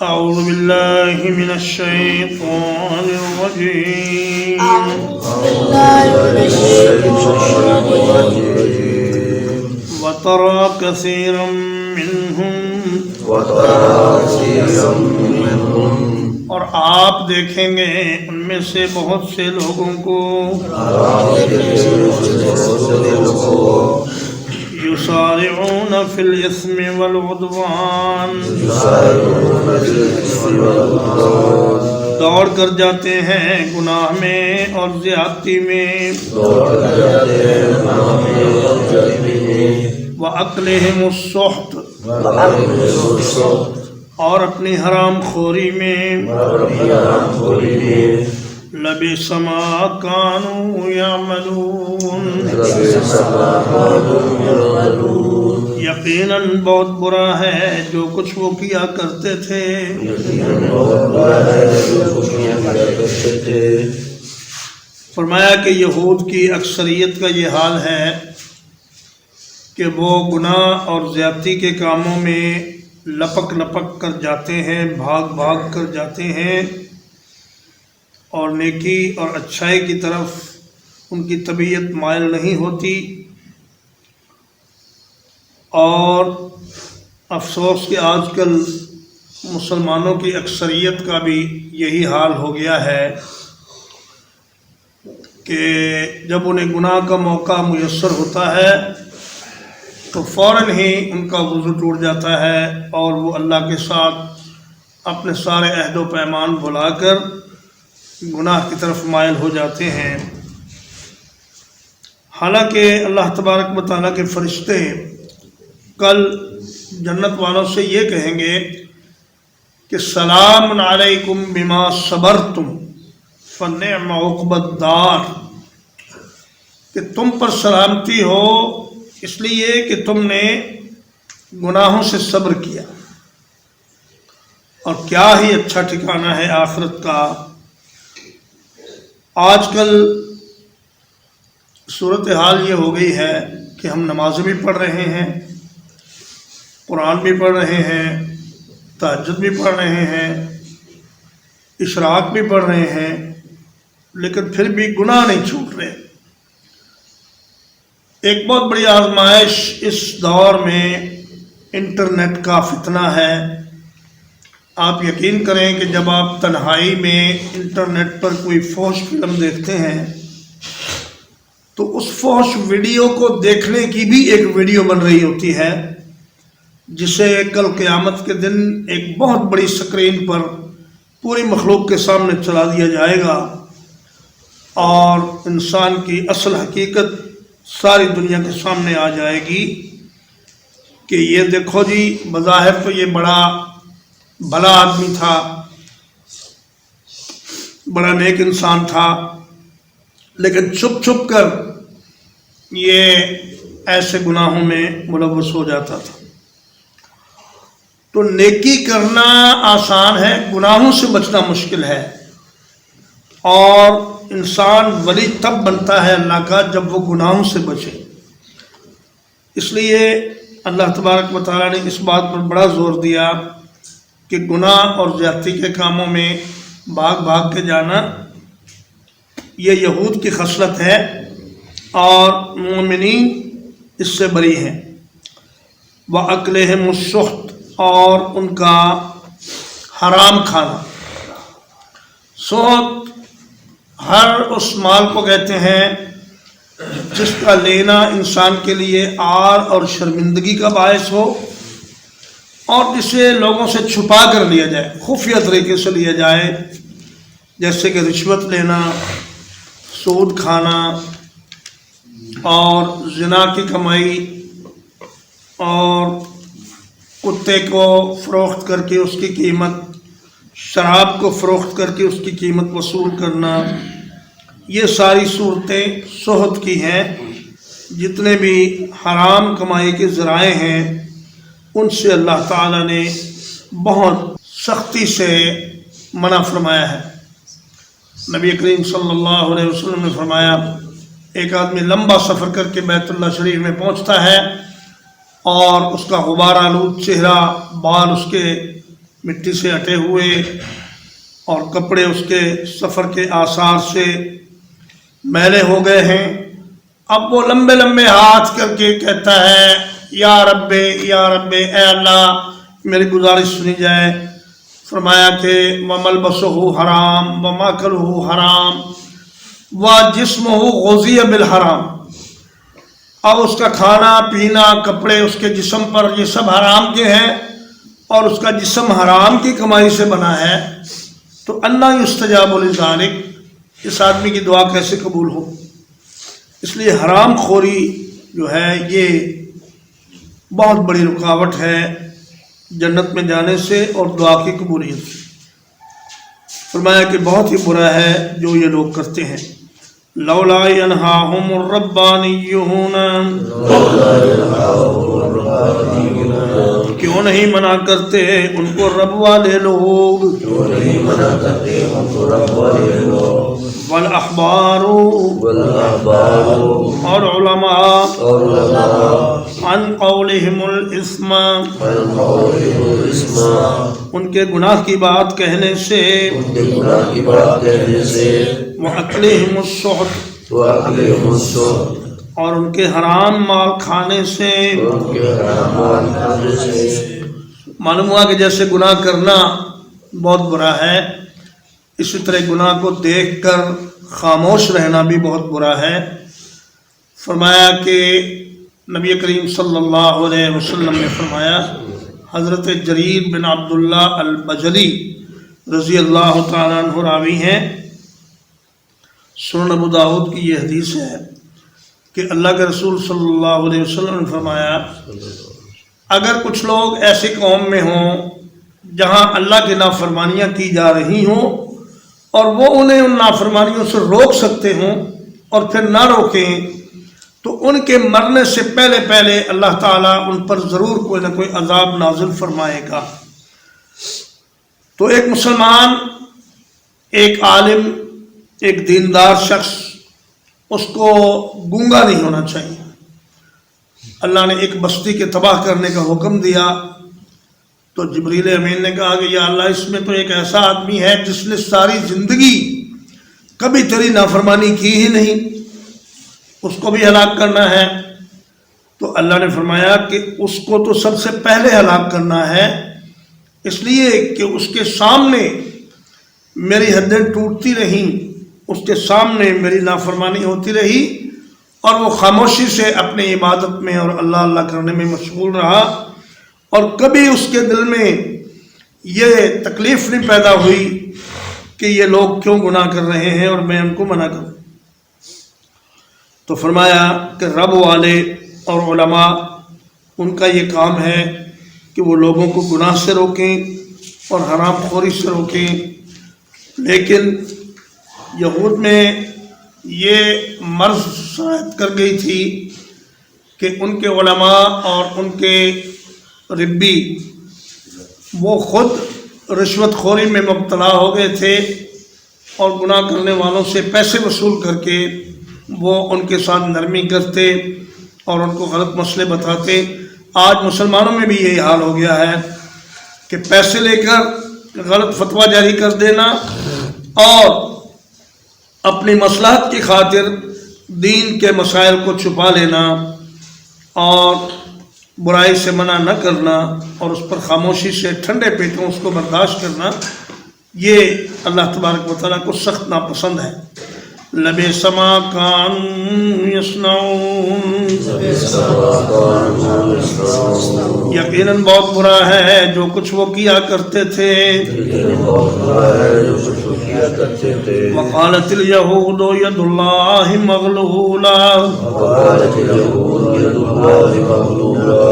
أعوذ بالله من الشيطان الرجيم وترى كثيرا منهم اور آپ دیکھیں گے ان میں سے بہت سے لوگوں کو یسارعون فی الاثم والعدوان دوڑ کر جاتے ہیں گناہ میں اور زیادتی میں وَأَكْلِهِمُ السُّحْتِ اور اپنی حرام خوری میں لَبِئْسَ مَا كَانُوا يَعْمَلُونَ یقیناً بہت برا ہے جو کچھ وہ کیا کرتے تھے۔ فرمایا کہ یہود کی اکثریت کا یہ حال ہے کہ وہ گناہ اور زیادتی کے کاموں میں لپک لپک کر جاتے ہیں، بھاگ بھاگ کر جاتے ہیں، اور نیکی اور اچھائی کی طرف ان کی طبیعت مائل نہیں ہوتی۔ اور افسوس کہ آج کل مسلمانوں کی اکثریت کا بھی یہی حال ہو گیا ہے کہ جب انہیں گناہ کا موقع میسر ہوتا ہے تو فوراً ہی ان کا وضو ٹوٹ جاتا ہے اور وہ اللہ کے ساتھ اپنے سارے عہد و پیمان بھلا کر گناہ کی طرف مائل ہو جاتے ہیں۔ حالانکہ اللہ تبارک و تعالیٰ کے فرشتے کل جنت والوں سے یہ کہیں گے کہ سلام علیکم بما صبرتم فنعم عقبی الدار، کہ تم پر سلامتی ہو اس لیے کہ تم نے گناہوں سے صبر کیا، اور کیا ہی اچھا ٹھکانہ ہے آخرت کا۔ آج کل صورتحال یہ ہو گئی ہے کہ ہم نمازیں بھی پڑھ رہے ہیں، قرآن بھی پڑھ رہے ہیں، تہجد بھی پڑھ رہے ہیں، اشراق بھی پڑھ رہے ہیں، لیکن پھر بھی گناہ نہیں چھوٹ رہے۔ ایک بہت بڑی آزمائش اس دور میں انٹرنیٹ کا فتنہ ہے۔ آپ یقین کریں کہ جب آپ تنہائی میں انٹرنیٹ پر کوئی فحش فلم دیکھتے ہیں تو اس فحش ویڈیو کو دیکھنے کی بھی ایک ویڈیو بن رہی ہوتی ہے، جسے کل قیامت کے دن ایک بہت بڑی سکرین پر پوری مخلوق کے سامنے چلا دیا جائے گا، اور انسان کی اصل حقیقت ساری دنیا کے سامنے آ جائے گی کہ یہ دیکھو جی، بظاہر تو یہ بڑا بھلا آدمی تھا، بڑا نیک انسان تھا، لیکن چھپ چھپ کر یہ ایسے گناہوں میں ملوث ہو جاتا تھا۔ تو نیکی کرنا آسان ہے، گناہوں سے بچنا مشکل ہے، اور انسان ولی تب بنتا ہے اللہ کا جب وہ گناہوں سے بچے۔ اس لیے اللہ تبارک و تعالیٰ نے اس بات پر بڑا زور دیا کہ گناہ اور زیادتی کے کاموں میں بھاگ بھاگ کے جانا یہ یہود کی خصلت ہے، اور مومنین اس سے بری ہیں۔ وَأَكْلِهِمُ السُّحْتِ اور ان کا حرام کھانا۔ سحت ہر اس مال کو کہتے ہیں جس کا لینا انسان کے لیے عار اور شرمندگی کا باعث ہو، اور جسے لوگوں سے چھپا کر لیا جائے، خفیہ طریقے سے لیا جائے، جیسے کہ رشوت لینا، سود کھانا، اور زنا کی کمائی، اور کتے کو فروخت کر کے اس کی قیمت، شراب کو فروخت کر کے اس کی قیمت وصول کرنا، یہ ساری صورتیں سحت کی ہیں۔ جتنے بھی حرام کمائی کے ذرائع ہیں ان سے اللہ تعالیٰ نے بہت سختی سے منع فرمایا ہے۔ نبی کریم صلی اللہ علیہ وسلم نے فرمایا، ایک آدمی لمبا سفر کر کے بیت اللہ شریف میں پہنچتا ہے اور اس کا غبار آلود چہرہ، بال اس کے مٹی سے ہٹے ہوئے اور کپڑے اس کے سفر کے آثار سے میلے ہو گئے ہیں۔ اب وہ لمبے لمبے ہاتھ کر کے کہتا ہے یا رب اے اللہ میری گزارش سنی جائے۔ فرمایا کہ وَمَلْبَسُهُ حرام وَمَأْكَلُهُ حرام وَجِسْمُهُ غُذِيَ بِالْحَرام۔ اب اس کا کھانا پینا کپڑے اس کے جسم پر یہ سب حرام کے ہیں اور اس کا جسم حرام کی کمائی سے بنا ہے، تو اللہ یستجاب لذالک، اس آدمی کی دعا کیسے قبول ہو؟ اس لیے حرام خوری جو ہے یہ بہت بڑی رکاوٹ ہے جنت میں جانے سے اور دعا کی قبولیت سے۔ فرمایا کہ بہت ہی برا ہے جو یہ لوگ کرتے ہیں۔ لولا ینہاہم الربانیون، کیوں نہیں منع کرتے ان کو رب والے لوگ، والاحبار اور علماء عن قولہم الاسم، ان کے گناہ کی بات کہنے سے، وَأَكْلِهِمُ السُّحْتِ، اور ان کے حرام مال کھانے سے۔ معلوم ہوا کہ جیسے گناہ کرنا بہت برا ہے، اسی طرح گناہ کو دیکھ کر خاموش رہنا بھی بہت برا ہے۔ فرمایا کہ نبی کریم صلی اللہ علیہ وسلم نے فرمایا، حضرت جریر بن عبداللہ البجلی رضی اللہ تعالیٰ عنہ راوی ہیں، سنن ابو داؤد کی یہ حدیث ہے کہ اللہ کے رسول صلی اللہ علیہ وسلم نے فرمایا، اگر کچھ لوگ ایسی قوم میں ہوں جہاں اللہ کی نافرمانیاں کی جا رہی ہوں اور وہ انہیں ان نافرمانیوں سے روک سکتے ہوں اور پھر نہ روکیں، تو ان کے مرنے سے پہلے پہلے اللہ تعالیٰ ان پر ضرور کوئی نہ کوئی عذاب نازل فرمائے گا۔ تو ایک مسلمان، ایک عالم، ایک دیندار شخص، اس کو گونگا نہیں ہونا چاہیے۔ اللہ نے ایک بستی کے تباہ کرنے کا حکم دیا تو جبریل امین نے کہا کہ یا اللہ اس میں تو ایک ایسا آدمی ہے جس نے ساری زندگی کبھی تیری نافرمانی کی ہی نہیں، اس کو بھی ہلاک کرنا ہے۔ تو اللہ نے فرمایا کہ اس کو تو سب سے پہلے ہلاک کرنا ہے، اس لیے کہ اس کے سامنے میری حدیں ٹوٹتی رہیں، اس کے سامنے میری نافرمانی ہوتی رہی اور وہ خاموشی سے اپنی عبادت میں اور اللہ اللہ کرنے میں مشغول رہا، اور کبھی اس کے دل میں یہ تکلیف نہیں پیدا ہوئی کہ یہ لوگ کیوں گناہ کر رہے ہیں اور میں ان کو منع کروں۔ تو فرمایا کہ رب والے اور علماء، ان کا یہ کام ہے کہ وہ لوگوں کو گناہ سے روکیں اور حرام خوری سے روکیں۔ لیکن یہود میں یہ مرض شائع کر گئی تھی کہ ان کے علماء اور ان کے ربی وہ خود رشوت خوری میں مبتلا ہو گئے تھے اور گناہ کرنے والوں سے پیسے وصول کر کے وہ ان کے ساتھ نرمی کرتے اور ان کو غلط مسئلے بتاتے۔ آج مسلمانوں میں بھی یہی حال ہو گیا ہے کہ پیسے لے کر غلط فتویٰ جاری کر دینا اور اپنی مصلحت کی خاطر دین کے مسائل کو چھپا لینا اور برائی سے منع نہ کرنا اور اس پر خاموشی سے ٹھنڈے پیٹوں اس کو برداشت کرنا، یہ اللہ تبارک و تعالیٰ کو سخت ناپسند ہے۔ لبئس ما كانوا يصنعون، یقیناً بہت برا ہے جو کچھ وہ کیا کرتے تھے۔ وقالت اليهود يد الله مغلولة،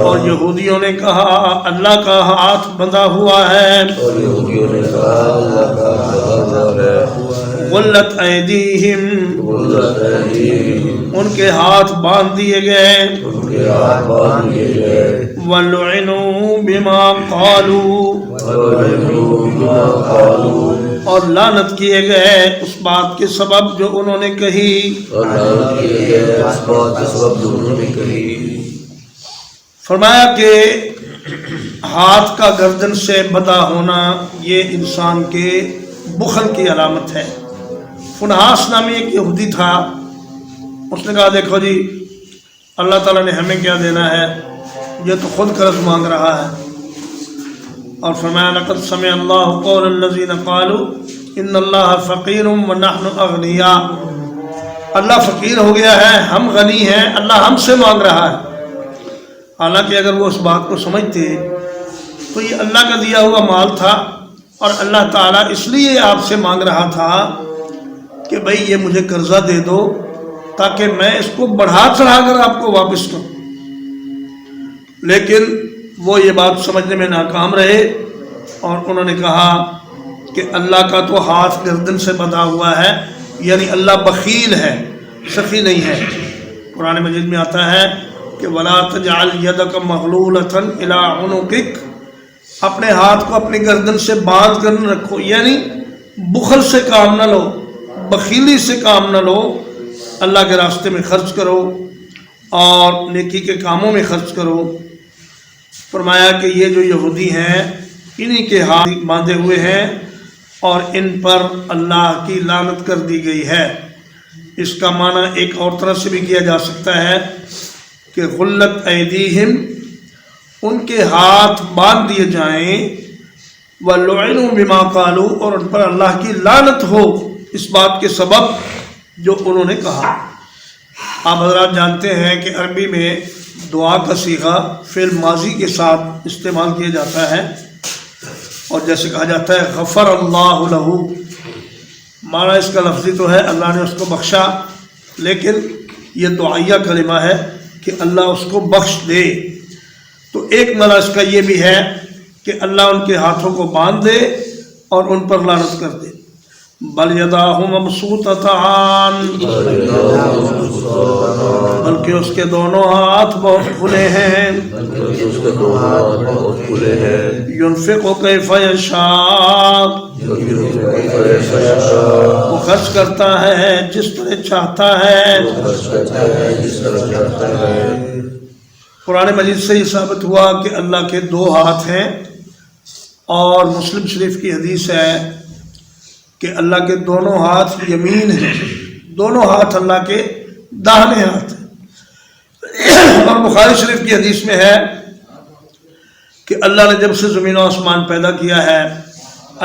اور یہودیوں نے کہا اللہ کا ہاتھ بندھا ہوا ہے۔ غلت ایدیہم، ان کے ہاتھ باندھ دیے گئے۔ وَلُعِنُوا بِمَا قَالُوا، اور لعنت کیے گئے اس بات کے سبب جو انہوں نے کہی۔ فرمایا کہ ہاتھ کا گردن سے بدا ہونا یہ انسان کے بخل کی علامت ہے۔ فنحاس نامی ایک یہودی تھا، اس نے کہا دیکھو جی اللہ تعالیٰ نے ہمیں کیا دینا ہے، یہ تو خود قرض مانگ رہا ہے۔ اور فرمایا لقد سمع اللہ قول الذین قالوا ان اللہ فقیر ونحن اغنیاء، اللہ فقیر ہو گیا ہے، ہم غنی ہیں، اللہ ہم سے مانگ رہا ہے۔ حالانکہ اگر وہ اس بات کو سمجھتے تو یہ اللہ کا دیا ہوا مال تھا اور اللہ تعالیٰ اس لیے آپ سے مانگ رہا تھا کہ بھئی یہ مجھے قرضہ دے دو تاکہ میں اس کو بڑھا چڑھا کر آپ کو واپس کروں، لیکن وہ یہ بات سمجھنے میں ناکام رہے اور انہوں نے کہا کہ اللہ کا تو ہاتھ گردن سے بندھا ہوا ہے، یعنی اللہ بخیل ہے، سخی نہیں ہے۔ قرآن مجید میں آتا ہے کہ وَلَا تَجْعَلْ يَدَكَ مَغْلُولَةً إِلَىٰ عُنُقِكَ، اپنے ہاتھ کو اپنی گردن سے باندھ کر نہ رکھو، یعنی بخل سے کام نہ لو، بخیلی سے کام نہ لو، اللہ کے راستے میں خرچ کرو اور نیکی کے کاموں میں خرچ کرو۔ فرمایا کہ یہ جو یہودی ہیں انہی کے ہاتھ باندھے ہوئے ہیں اور ان پر اللہ کی لعنت کر دی گئی ہے۔ اس کا معنی ایک اور طرح سے بھی کیا جا سکتا ہے کہ غلت ایدیہم، ان کے ہاتھ باندھ دیے جائیں، وَلُعِنُوا بِمَا قَالُوا، اور ان پر اللہ کی لعنت ہو اس بات کے سبب جو انہوں نے کہا۔ آپ حضرات جانتے ہیں کہ عربی میں دعا کا صیغہ فعل ماضی کے ساتھ استعمال کیا جاتا ہے، اور جیسے کہا جاتا ہے غفر اللہ لہو، معنی اس کا لفظی تو ہے اللہ نے اس کو بخشا، لیکن یہ دعائیہ کلمہ ہے کہ اللہ اس کو بخش دے۔ تو ایک معنی اس کا یہ بھی ہے کہ اللہ ان کے ہاتھوں کو باندھ دے اور ان پر لعنت کر دے۔ بل یداہ مبسوطتان، بلکہ اس کے دونوں ہاتھ بہت کھلے ہیں، ينفق کیف یشاء، وہ خرچ کرتا ہے جس طرح چاہتا ہے۔ قرآن مجید سے یہ ثابت ہوا کہ اللہ کے دو ہاتھ ہیں، اور مسلم شریف کی حدیث ہے کہ اللہ کے دونوں ہاتھ یمین ہیں، دونوں ہاتھ اللہ کے داہنے ہاتھ ہیں۔ اور بخاری شریف کی حدیث میں ہے کہ اللہ نے جب سے زمین و آسمان پیدا کیا ہے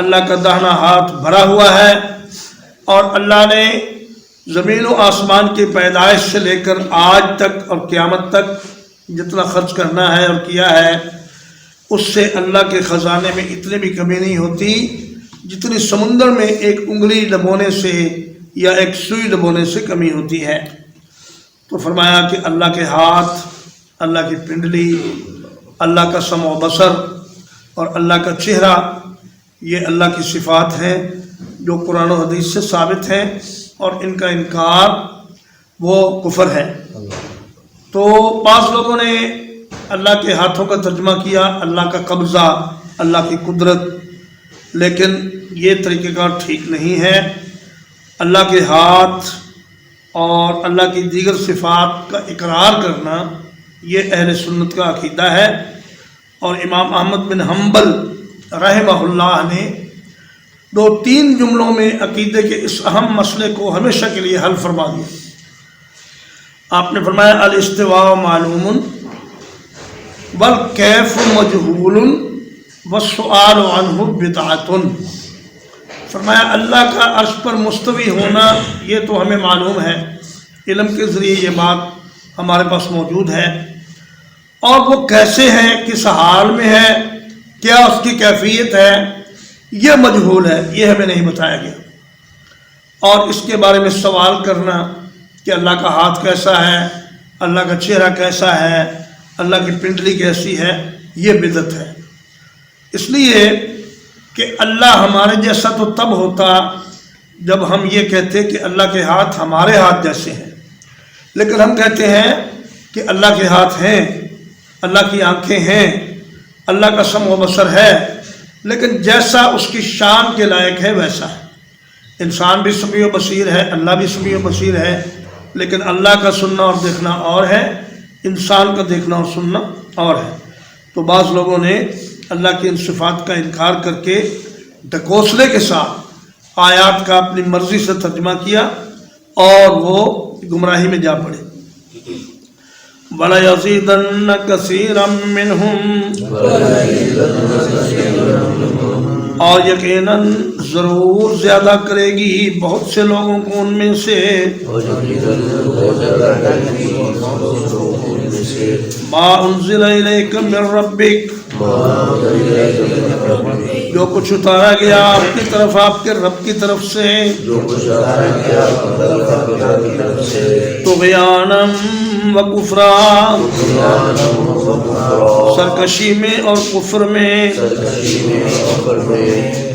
اللہ کا داہنا ہاتھ بھرا ہوا ہے، اور اللہ نے زمین و آسمان کی پیدائش سے لے کر آج تک اور قیامت تک جتنا خرچ کرنا ہے اور کیا ہے، اس سے اللہ کے خزانے میں اتنی بھی کمی نہیں ہوتی جتنی سمندر میں ایک انگلی ڈبونے سے یا ایک سوئی ڈبونے سے کمی ہوتی ہے۔ تو فرمایا کہ اللہ کے ہاتھ، اللہ کی پنڈلی، اللہ کا سمع و بصر اور اللہ کا چہرہ، یہ اللہ کی صفات ہیں جو قرآن و حدیث سے ثابت ہیں، اور ان کا انکار وہ کفر ہے۔ تو بعض لوگوں نے اللہ کے ہاتھوں کا ترجمہ کیا اللہ کا قبضہ، اللہ کی قدرت، لیکن یہ طریقہ کار ٹھیک نہیں ہے۔ اللہ کے ہاتھ اور اللہ کی دیگر صفات کا اقرار کرنا یہ اہل سنت کا عقیدہ ہے، اور امام احمد بن حنبل رحمہ اللہ نے 2-3 جملوں میں عقیدے کے اس اہم مسئلے کو ہمیشہ کے لیے حل فرما دیا۔ آپ نے فرمایا الاستواء معلوم والکیف مجہول والسؤال عنہ بدعۃ، فرمایا اللہ کا عرش پر مستوی ہونا یہ تو ہمیں معلوم ہے، علم کے ذریعے یہ بات ہمارے پاس موجود ہے، اور وہ کیسے ہے، کس حال میں ہے، کیا اس کی کیفیت ہے، یہ مجہول ہے، یہ ہمیں نہیں بتایا گیا۔ اور اس کے بارے میں سوال کرنا کہ اللہ کا ہاتھ کیسا ہے، اللہ کا چہرہ کیسا ہے، اللہ کی پنڈلی کیسی ہے، یہ بدعت ہے۔ اس لیے کہ اللہ ہمارے جیسا تو تب ہوتا جب ہم یہ کہتے کہ اللہ کے ہاتھ ہمارے ہاتھ جیسے ہیں، لیکن ہم کہتے ہیں کہ اللہ کے ہاتھ ہیں، اللہ کی آنکھیں ہیں، اللہ کا سمع و بصر ہے، لیکن جیسا اس کی شان کے لائق ہے ویسا ہے۔ انسان بھی سمیع و بصیر ہے، اللہ بھی سمیع و بصیر ہے، لیکن اللہ کا سننا اور دیکھنا اور ہے، انسان کا دیکھنا اور سننا اور ہے۔ تو بعض لوگوں نے اللہ کی ان صفات کا انکار کر کے ڈھکوسلے کے ساتھ آیات کا اپنی مرضی سے ترجمہ کیا اور وہ گمراہی میں جا پڑے۔ وَلَيَزِيدَنَّ كَثِيرًا مِّنْهُمْ، اور یقیناً ضرور زیادہ کرے گی بہت سے لوگوں کو ان میں سے، مَا أُنزِلَ إِلَيْكَ مِن رَّبِّكَ، جو کچھ اتارا گیا آپ کی طرف آپ کے رب کی طرف سے، طغیانًا و کفرا، سرکشی میں اور کفر میں۔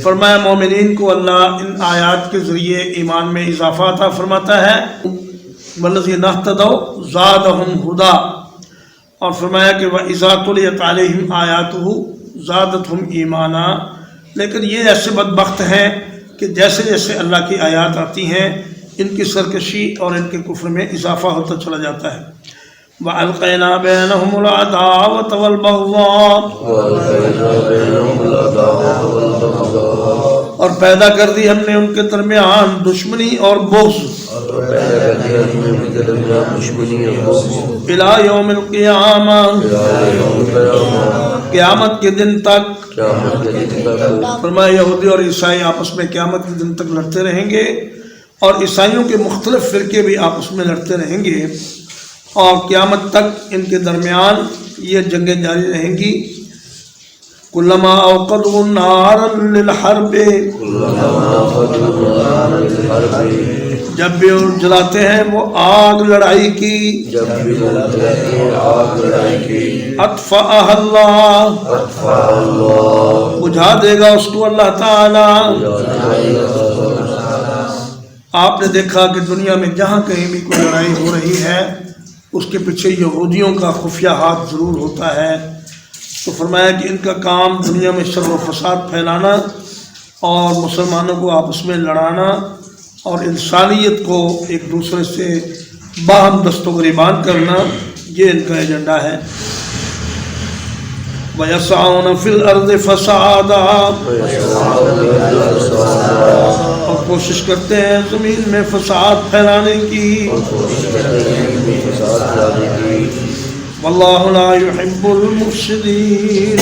فرمایا مومنین کو اللہ ان آیات کے ذریعے ایمان میں اضافہ عطا فرماتا ہے، وَالَّذِينَ اهْتَدَوْا زَادَهُمْ هُدًى، اور فرمایا کہ وَإِذَا تُلِيَتْ عَلَيْهِمْ آيَاتُهُ زَادَتْهُمْ ایمانا، لیکن یہ ایسے بدبخت ہیں کہ جیسے جیسے اللہ کی آیات آتی ہیں ان کی سرکشی اور ان کے کفر میں اضافہ ہوتا چلا جاتا ہے۔ وَأَلْقَيْنَا بَيْنَهُمُ الْعَدَاوَةَ وَالْبَغْضَاءَ، اور پیدا کر دی ہم نے ان کے درمیان دشمنی اور بغض، اِلَى يَوْمِ الْقِيَامَةِ، قیامت کے دن تک۔ فرمایا یہودی اور عیسائی آپس میں قیامت کے دن تک لڑتے رہیں گے، اور عیسائیوں کے مختلف فرقے بھی آپس میں لڑتے رہیں گے، اور قیامت تک ان کے درمیان یہ جنگیں جاری رہیں گی۔ کلما اوقدوا نارا للحرب، جب بھی جلاتے ہیں وہ آگ لڑائی کی، اطفأها اللہ، بجھا دے گا اس کو اللہ تعالی۔ آپ نے دیکھا کہ دنیا میں جہاں کہیں بھی کوئی لڑائی ہو رہی ہے اس کے پیچھے یہودیوں کا خفیہ ہاتھ ضرور ہوتا ہے، تو فرمایا کہ ان کا کام دنیا میں شر و فساد پھیلانا اور مسلمانوں کو آپس میں لڑانا اور انسانیت کو ایک دوسرے سے باہم دست و گریبان کرنا، یہ ان کا ایجنڈا ہے۔ وَيَسْعَوْنَ فِي الْأَرْضِ فَسَادًا، اور کوشش کرتے ہیں زمین میں فساد پھیلانے کی۔ وَاللَّهُ لَا يُحِبُّ الْمُفْسِدِينَ،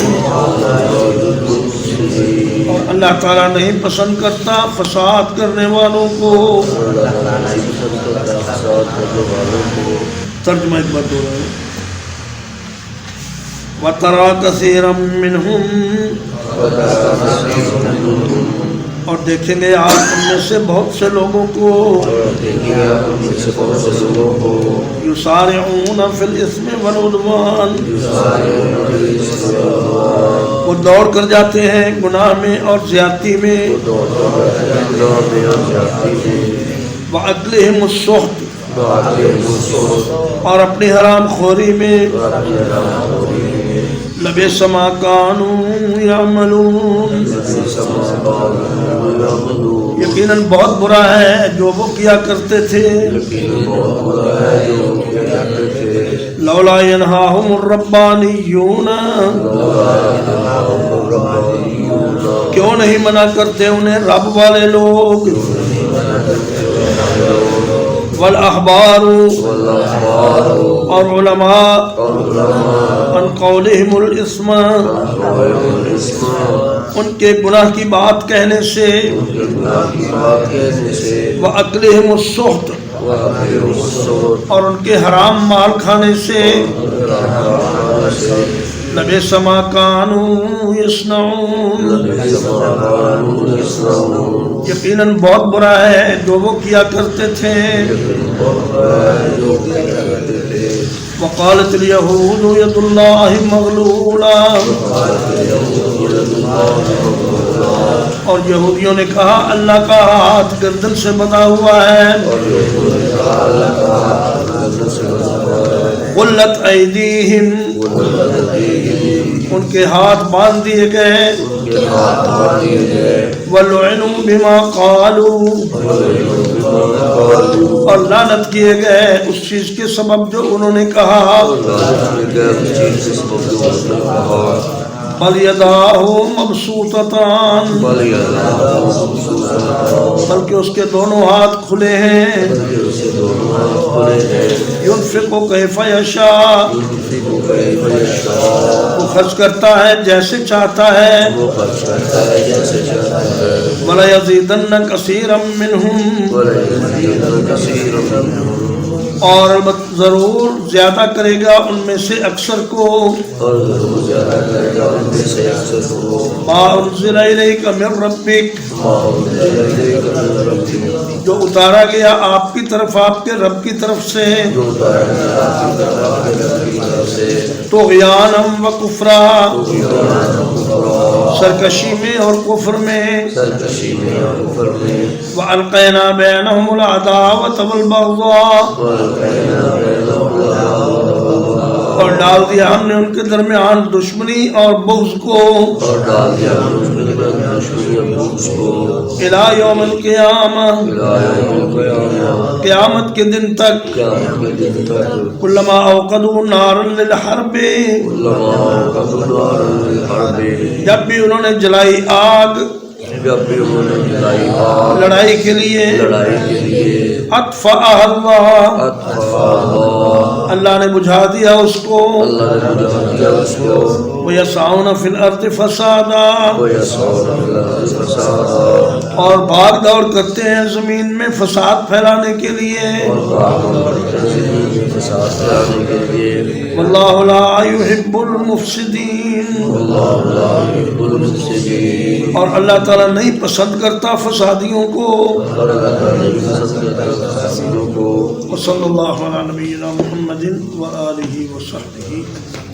اور اللہ تعالیٰ نہیں پسند کرتا فساد کرنے والوں کو۔ ترجمہ ایک بار دو رہا ہے۔ وَتَرَى كَثِيرًا مِّنْهُمْ، اور دیکھیں گے آپ ان میں سے بہت سے لوگوں کو، یسارعون فی الاثم والعدوان، وہ دوڑ کر جاتے ہیں گناہ میں اور زیادتی میں، وَأَكْلِهِمُ السُّحْتِ، اور اپنی حرام خوری میں، لَبِئْسَ مَا كَانُوا يَعْمَلُونَ، یقیناً بہت برا ہے جو وہ کیا کرتے تھے۔ لولا ينهاهم الربانیون، کیوں نہیں منع کرتے انہیں رب والے لوگ، والاحبار، اور علماء، ان قولہم الاسم، ان کے گناہ کی بات کہنے سے، وَأَكْلِهِمُ السُّحْتَ، اور ان کے حرام مال کھانے سے، لَبِئْسَ مَا كَانُوا يَصْنَعُونَ، یقیناً بہت برا ہے جو وہ کیا کرتے تھے۔ وقالت اليهود يد الله مغلولة، اور یہودیوں نے کہا اللہ کا ہاتھ گردن سے بندھا ہوا ہے۔ غلت ایدیہم، ان کے ہاتھ باندھ دیے گئے، وَلُعِنُوا بِمَا قَالُوا، اور لعنت کیے گئے اس چیز کے سبب جو انہوں نے کہا۔ بل یداہ مبسوطتان بلکہ اس کے دونوں ہاتھ کھلے ہیں ينفق کیف یشاء وہ خرچ کرتا ہے جیسے چاہتا ہے وَلَيَزِيدَنَّ كَثِيرًا مِّنْهُمْ اور ضرور زیادہ کرے گا ان میں سے اکثر کو مَا أُنزِلَ إِلَيْكَ مِن رَبِّكَ جو اتارا گیا آپ کی طرف آپ کے رب کی طرف سے طغیانا و کفرا سرکشی میں اور کفر میں وَأَلْقَيْنَا بَيْنَهُمُ الْعَدَاوَةَ وَالْبَغْضَاءَ اور ڈال دیا ہم نے ان کے درمیان دشمنی اور بغض کو الی یوم القیامہ قیامت کے دن تک کلما اوقدوا نارا للحرب جب بھی انہوں نے جلائی آگ لڑائی کے لیے اطفأها اللہ اللہ نے بجھا دیا اس کو وَيَسْعَوْنَ فِي الْأَرْضِ فَسَادًا اور بھاگ دوڑ کرتے ہیں زمین میں فساد پھیلانے کے لیے وَاللَّهُ لَا يُحِبُّ الْمُفْسِدِينَ اور اللہ تعالیٰ نہیں پسند کرتا فسادیوں کو وصلی اللہ علی نبینا محمد وآلہ وصحبہ